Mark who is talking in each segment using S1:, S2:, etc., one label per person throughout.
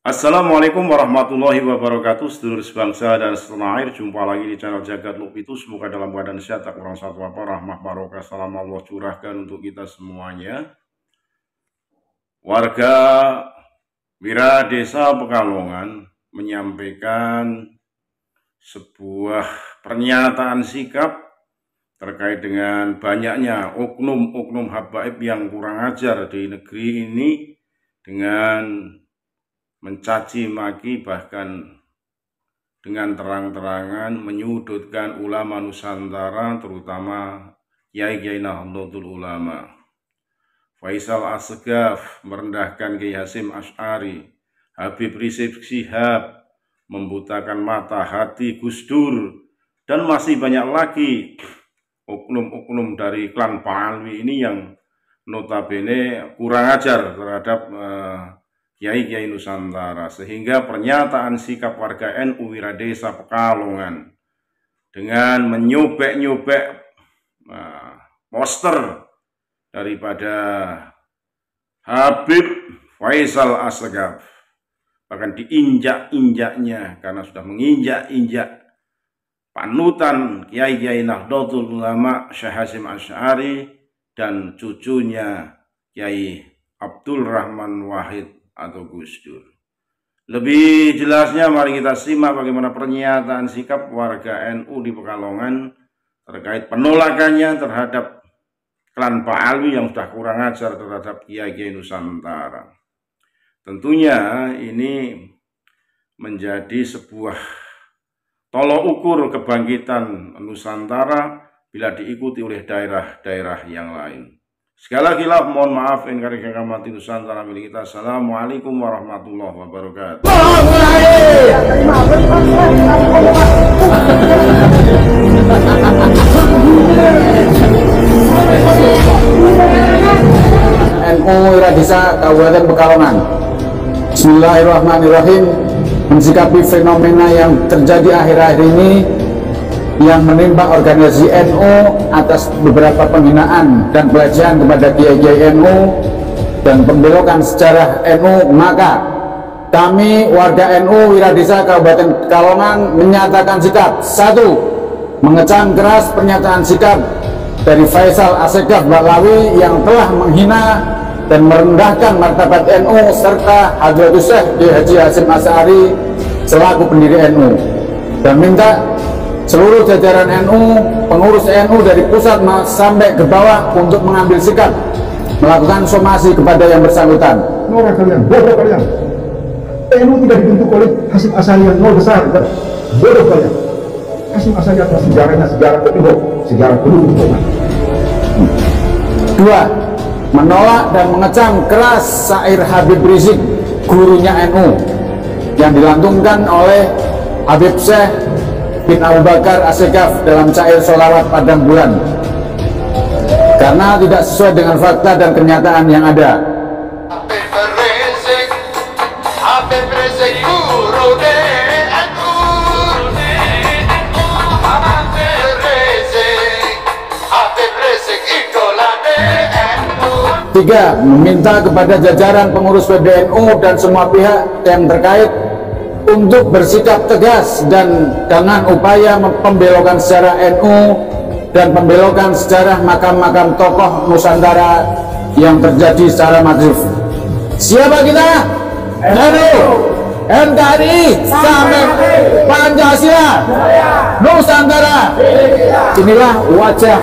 S1: Assalamualaikum warahmatullahi wabarakatuh. Sedulur sebangsa dan setanah air, jumpa lagi di channel Jagat Lupitu. Semoga dalam keadaan sehat, tak kurang satu apa, rahmah barokah salam Allah curahkan untuk kita semuanya. Warga Wira Desa Pekalongan menyampaikan sebuah pernyataan sikap terkait dengan banyaknya oknum-oknum habaib yang kurang ajar di negeri ini dengan mencaci maki, bahkan dengan terang-terangan menyudutkan ulama Nusantara, terutama Kiai Nahdlatul Ulama. Faisal Assegaf merendahkan Kiai Hasyim Asy'ari, Habib Rizik Syihab membutakan mata hati Gus Dur, dan masih banyak lagi oknum-oknum dari klan Pak Alwi ini yang notabene kurang ajar terhadap Kiai-Kiai Nusantara, sehingga pernyataan sikap warga NU Wira Desa Pekalongan dengan menyobek-nyobek poster daripada Habib Faisal Assegaf, bahkan diinjak-injaknya karena sudah menginjak-injak panutan Kiai Nahdlatul Ulama Syekh Hasyim Asy'ari dan cucunya Kiai Abdul Rahman Wahid atau Gus Dur. Lebih jelasnya mari kita simak bagaimana pernyataan sikap warga NU di Pekalongan terkait penolakannya terhadap klan Pak Alwi yang sudah kurang ajar terhadap Kiai-Kiai Nusantara. Tentunya ini menjadi sebuah tolok ukur kebangkitan Nusantara bila diikuti oleh daerah-daerah yang lain. Sekali lagi mohon maaf NKRI Mati Nusantara milik kita. Assalamualaikum warahmatullahi wabarakatuh.
S2: NU Wira Desa Kabupaten Pekalongan. Bismillahirrahmanirrahim. Mensikapi fenomena yang terjadi akhir-akhir ini yang menimpa organisasi NU atas beberapa penghinaan dan pelecehan kepada kiai-kiai NU dan pembelokan sejarah NU, maka kami warga NU Wira Desa Kabupaten Pekalongan menyatakan sikap. 1. Mengecam keras pernyataan sikap dari Faisal Assegaf Baklawi yang telah menghina dan merendahkan martabat NU serta Hadratus Syekh Haji Hasyim Asy'ari selaku pendiri NU, dan minta seluruh jajaran NU, pengurus NU dari pusat sampai ke bawah untuk mengambil sikap, melakukan somasi kepada yang bersangkutan.
S3: Norak kalian, bodoh kalian. NU tidak dibentuk oleh Hasyim Asy'ari yang nol besar, bodoh kalian. Hasyim Asy'ari adalah sejarahnya sejarah ketiga, sejarah penuh kebohongan.
S2: 2. Menolak dan mengecam keras syair Habib Rizik, gurunya NU, yang dilantungkan oleh Habib Syekh bin Abu Bakar Assegaf dalam syair Sholawat Padang Bulan, karena tidak sesuai dengan fakta dan kenyataan yang ada.
S4: Habib Rizik guru NU, Habib Rizik idola NU.
S2: 3. Meminta kepada jajaran pengurus PBNU dan semua pihak yang terkait untuk bersikap tegas dan dengan upaya pembelokan sejarah NU dan pembelokan sejarah makam-makam tokoh Nusantara yang terjadi secara masif. Siapa kita? NU, NKRI, sampai Pancasila, Nusantara. Inilah wajah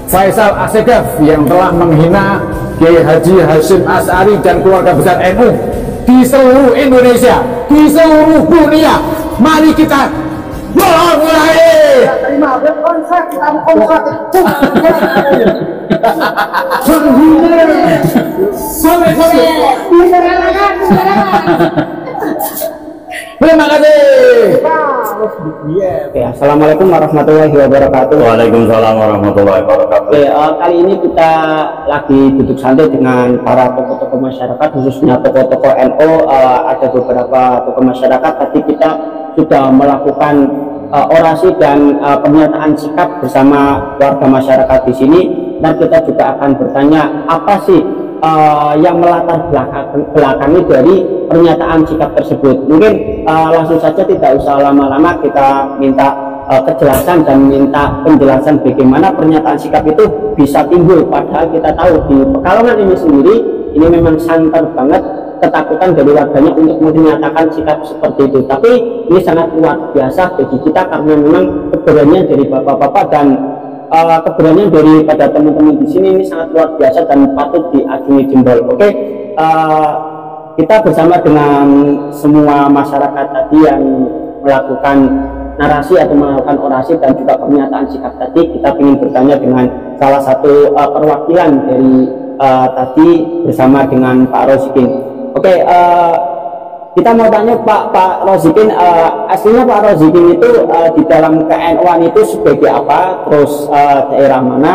S2: Faisal Assegaf yang telah menghina Kiai Haji Hasyim Asy'ari dan keluarga besar NU di seluruh Indonesia, di seluruh dunia. Mari kita mulai.
S3: Terima konsep, konsep.
S2: Terima kasih.
S5: Oke, assalamualaikum warahmatullahi wabarakatuh.
S1: Waalaikumsalam warahmatullahi wabarakatuh.
S5: Oke, kali ini kita lagi duduk santai dengan para tokoh-tokoh masyarakat, khususnya tokoh-tokoh NU. Ada beberapa tokoh masyarakat. Tadi kita sudah melakukan orasi dan pernyataan sikap bersama warga masyarakat di sini, dan kita juga akan bertanya apa sih yang melatar belakangi dari pernyataan sikap tersebut. Mungkin langsung saja tidak usah lama-lama, kita minta kejelasan dan minta penjelasan bagaimana pernyataan sikap itu bisa timbul, padahal kita tahu di Pekalongan ini sendiri ini memang santer banget ketakutan dari warganya untuk menyatakan sikap seperti itu. Tapi ini sangat luar biasa bagi kita karena memang keberanian dari bapak-bapak dan keberanian daripada teman-teman di sini ini sangat luar biasa dan patut diacungi jempol. Oke, kita bersama dengan semua masyarakat tadi yang melakukan narasi atau melakukan orasi dan juga pernyataan sikap tadi, kita ingin bertanya dengan salah satu perwakilan dari tadi bersama dengan Pak Rozikin. Oke, kita mau tanya Pak Rozikin, aslinya Pak Rozikin itu di dalam KNU-an itu sebagai apa, terus daerah mana,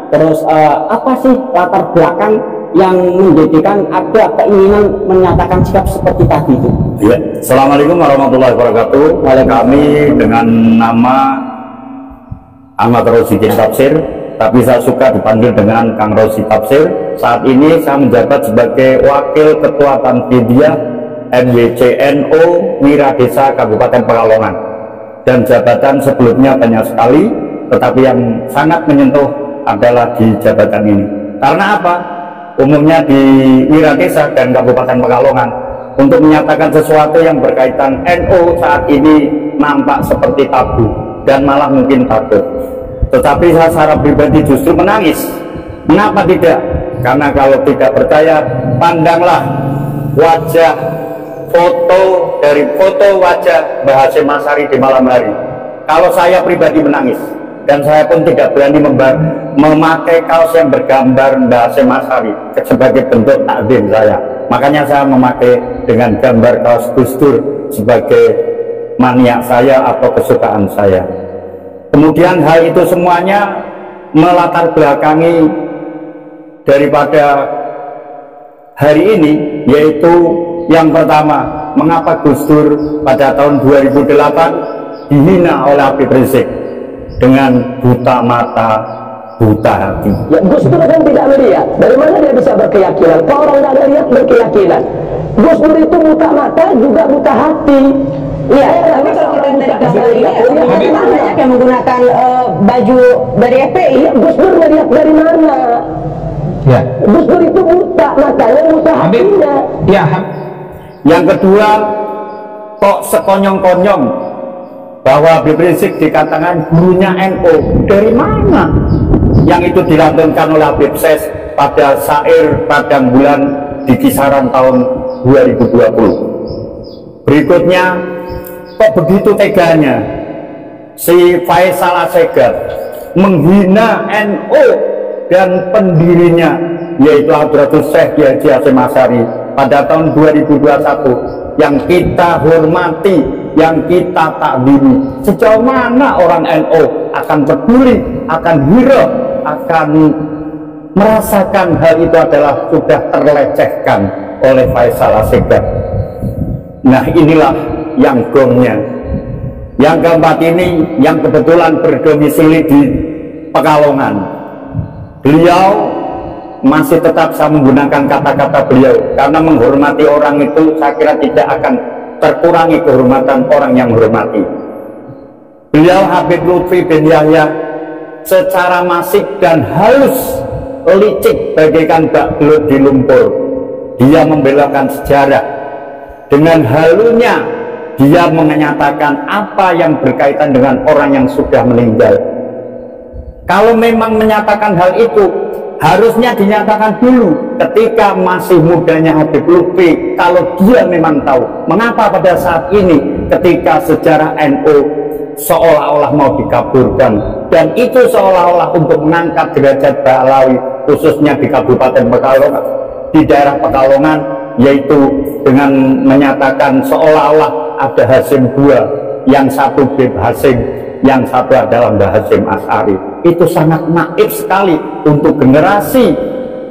S5: terus apa sih latar belakang yang menjadikan ada keinginan menyatakan sikap seperti tadi itu?
S6: Ya, Assalamualaikum warahmatullahi wabarakatuh. Kami dengan nama Ahmad Rozikin Tafsir, tapi saya suka dipanggil dengan Kang Rozi Tafsir. Saat ini saya menjabat sebagai Wakil Ketua Tanfidiyah MWCNO Mira Desa Kabupaten Pekalongan. Dan jabatan sebelumnya banyak sekali, tetapi yang sangat menyentuh adalah di jabatan ini. Karena apa? Umumnya di Mira Desa dan Kabupaten Pekalongan, untuk menyatakan sesuatu yang berkaitan NU saat ini nampak seperti tabu dan malah mungkin takut. Tetapi saya secara pribadi justru menangis. Kenapa tidak? Karena kalau tidak percaya, pandanglah wajah dari foto wajah Mbah Hasyim Asy'ari di malam hari. Kalau saya pribadi menangis, dan saya pun tidak berani memakai kaos yang bergambar Mbah Hasyim Asy'ari sebagai bentuk takdim saya. Makanya saya memakai dengan gambar kaos Gus Dur sebagai maniak saya atau kesukaan saya. Kemudian hal itu semuanya melatar belakangi daripada hari ini, yaitu yang pertama, mengapa Gus Dur pada tahun 2008 dihina oleh Habib Rizik dengan buta mata, buta hati.
S7: Ya, Gus Dur kan tidak melihat. Dari mana dia bisa berkeyakinan? Kalau orang tidak ada lihat berkeyakinan. Gus Dur itu buta mata juga buta hati. Iya, tapi kalau orang dari gambar banyak yang menggunakan baju dari FPI, Gus Dur melihat dari mana? Ya. Gus Dur itu buta matanya, buta hatinya.
S6: Ya. Yang kedua, kok sekonyong-konyong bahwa Habib Rizik dikatakan gurunya NU? Dari mana? Yang itu dilantunkan oleh Habib Ses pada syair Padang Bulan di kisaran tahun 2020. Berikutnya, kok begitu teganya si Faisal Assegaf menghina NU dan pendirinya, yaitu Hadratus Syekh Kiai Haji Hasyim Asy'ari pada tahun 2021, yang kita hormati, yang kita takdimi. Sejauh mana orang NU akan peduli, akan hirauh, akan merasakan hal itu adalah sudah terlecehkan oleh Faisal Assegaf. Nah, inilah yang gongnya. Yang keempat ini yang kebetulan berdomisili di Pekalongan. Beliau masih tetap saya menggunakan kata-kata beliau karena menghormati orang itu saya kira tidak akan terkurangi kehormatan orang yang menghormati. Beliau Habib Lutfi bin Yahya secara masif dan halus, licik bagaikan bak belut di lumpur, dia membelokkan sejarah. Dengan halunya dia menyatakan apa yang berkaitan dengan orang yang sudah meninggal. Kalau memang menyatakan hal itu, harusnya dinyatakan dulu ketika masih mudanya Habib Lutfi. Kalau dia memang tahu, mengapa pada saat ini ketika sejarah NU seolah-olah mau dikaburkan, dan itu seolah-olah untuk mengangkat derajat Ba'alawi khususnya di Kabupaten Pekalongan, di daerah Pekalongan, yaitu dengan menyatakan seolah-olah ada Hasyim II, yang satu Habib Hasyim, yang satu adalah Mbah Hasyim Asy'ari. Itu sangat naif sekali untuk generasi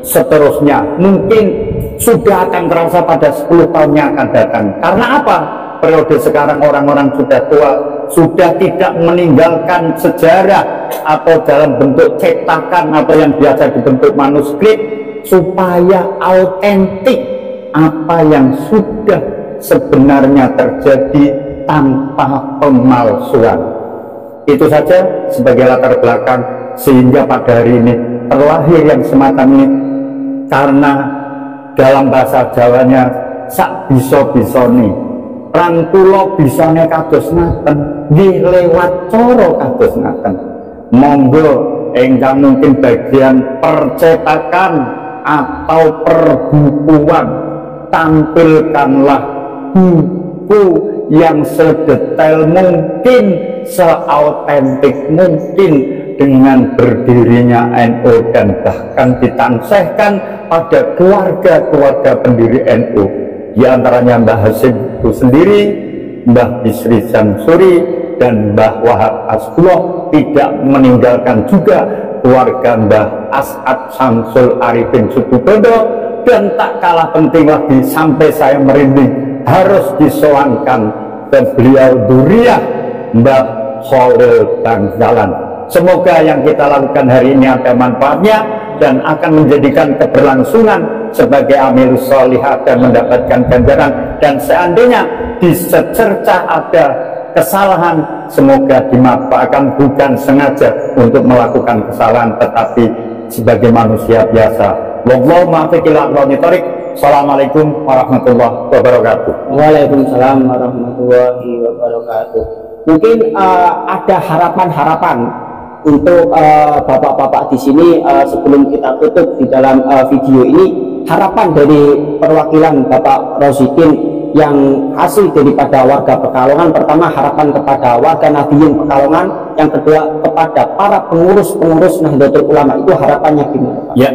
S6: seterusnya. Mungkin sudah akan terasa pada 10 tahun yang akan datang. Karena apa? Periode sekarang orang-orang sudah tua, sudah tidak meninggalkan sejarah atau dalam bentuk cetakan atau yang biasa dibentuk manuskrip, supaya autentik apa yang sudah sebenarnya terjadi tanpa pemalsuan. Itu saja sebagai latar belakang sehingga pada hari ini terlahir yang semacam ini, karena dalam bahasa Jawanya sak bisa-bisoni rangkulo bisane kados ngaten nggih lewat cara kados ngaten. Monggo engkang mungkin bagian percetakan atau perbukuan, tampilkanlah buku yang sedetail mungkin, seautentik mungkin dengan berdirinya NU, dan bahkan ditansehkan pada keluarga-keluarga pendiri NU, di antaranya Mbah Hasim itu sendiri, Mbah Bisri Samsuri, dan Mbah Wahab Asbullah, tidak meninggalkan juga keluarga Mbah As'ad Samsul Arifin Subudodo, dan tak kalah penting lagi sampai saya merinding harus disoankan ke beliau Duriah Mbah Khalil Bangzalan. Semoga yang kita lakukan hari ini ada manfaatnya dan akan menjadikan keberlangsungan sebagai amil sholihat dan mendapatkan ganjaran. Dan seandainya disecerca ada kesalahan, semoga dimaafkan, bukan sengaja untuk melakukan kesalahan, tetapi sebagai manusia biasa. Wallahu muwaffiq ila aqwamit thoriq. Assalamualaikum warahmatullahi wabarakatuh.
S5: Waalaikumsalam warahmatullahi wabarakatuh. Mungkin ada harapan-harapan untuk bapak-bapak di sini sebelum kita tutup di dalam video ini, harapan dari perwakilan Bapak Rozikin yang hasil daripada warga Pekalongan. Pertama, harapan kepada warga Nahdliyin Pekalongan, yang kedua kepada para pengurus-pengurus Nahdlatul Ulama, itu harapannya gimana Pak?
S6: Ya,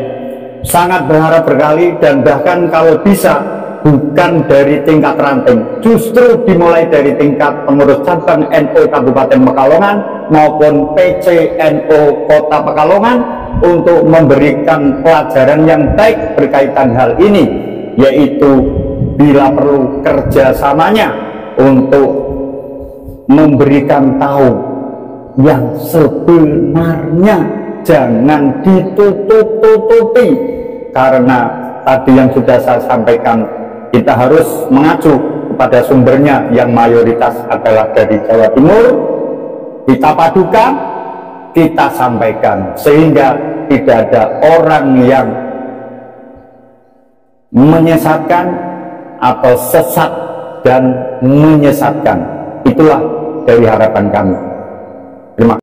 S6: sangat berharap berkali, dan bahkan kalau bisa bukan dari tingkat ranting, justru dimulai dari tingkat pengurus cabang NU Kabupaten Pekalongan maupun PCNU Kota Pekalongan, untuk memberikan pelajaran yang baik berkaitan hal ini, yaitu bila perlu kerjasamanya untuk memberikan tahu yang sebenarnya, jangan ditutup-tutupi, karena tadi yang sudah saya sampaikan, kita harus mengacu kepada sumbernya yang mayoritas adalah dari Jawa Timur. Kita padukan, kita sampaikan, sehingga tidak ada orang yang menyesatkan atau sesat dan menyesatkan. Itulah dari harapan kami. Terima kasih.